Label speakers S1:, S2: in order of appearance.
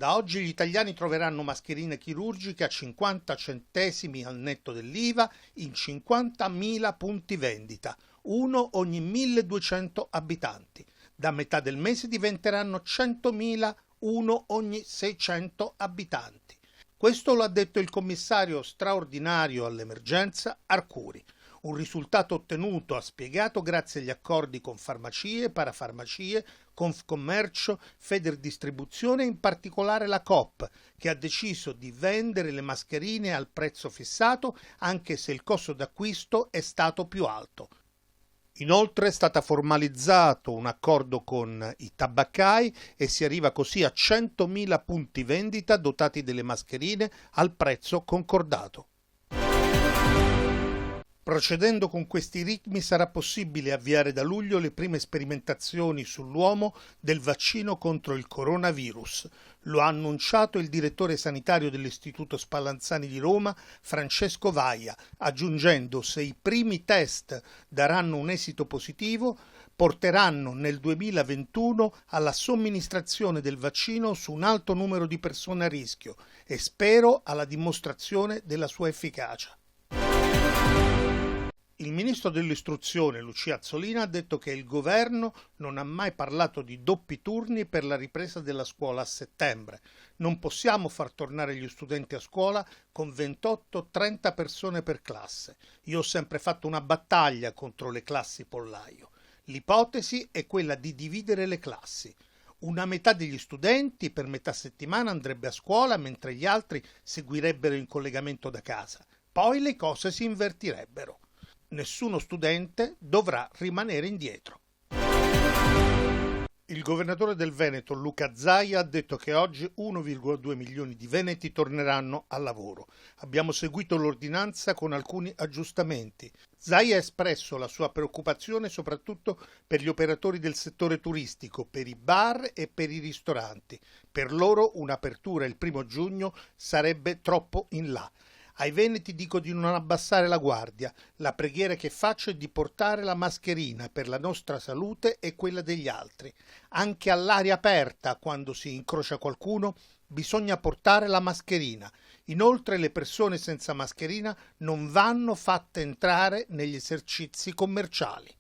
S1: Da oggi gli italiani troveranno mascherine chirurgiche a 50 centesimi al netto dell'IVA in 50.000 punti vendita, uno ogni 1.200 abitanti. Da metà del mese diventeranno 100.000, uno ogni 600 abitanti. Questo lo ha detto il commissario straordinario all'emergenza Arcuri. Un risultato ottenuto, ha spiegato, grazie agli accordi con farmacie, parafarmacie, Confcommercio, Federdistribuzione e in particolare la Coop, che ha deciso di vendere le mascherine al prezzo fissato anche se il costo d'acquisto è stato più alto. Inoltre è stato formalizzato un accordo con i tabaccai e si arriva così a 100.000 punti vendita dotati delle mascherine al prezzo concordato. Procedendo con questi ritmi sarà possibile avviare da luglio le prime sperimentazioni sull'uomo del vaccino contro il coronavirus. Lo ha annunciato il direttore sanitario dell'Istituto Spallanzani di Roma, Francesco Vaia, aggiungendo: se i primi test daranno un esito positivo, porteranno nel 2021 alla somministrazione del vaccino su un alto numero di persone a rischio e spero alla dimostrazione della sua efficacia. Il ministro dell'istruzione Lucia Azzolina ha detto che il governo non ha mai parlato di doppi turni per la ripresa della scuola a settembre. Non possiamo far tornare gli studenti a scuola con 28-30 persone per classe. Io ho sempre fatto una battaglia contro le classi pollaio. L'ipotesi è quella di dividere le classi. Una metà degli studenti per metà settimana andrebbe a scuola mentre gli altri seguirebbero in collegamento da casa. Poi le cose si invertirebbero. Nessuno studente dovrà rimanere indietro. Il governatore del Veneto, Luca Zaia, ha detto che oggi 1,2 milioni di veneti torneranno al lavoro. Abbiamo seguito l'ordinanza con alcuni aggiustamenti. Zaia ha espresso la sua preoccupazione soprattutto per gli operatori del settore turistico, per i bar e per i ristoranti. Per loro un'apertura il 1 giugno sarebbe troppo in là. Ai veneti dico di non abbassare la guardia. La preghiera che faccio è di portare la mascherina per la nostra salute e quella degli altri. Anche all'aria aperta, quando si incrocia qualcuno, bisogna portare la mascherina. Inoltre le persone senza mascherina non vanno fatte entrare negli esercizi commerciali.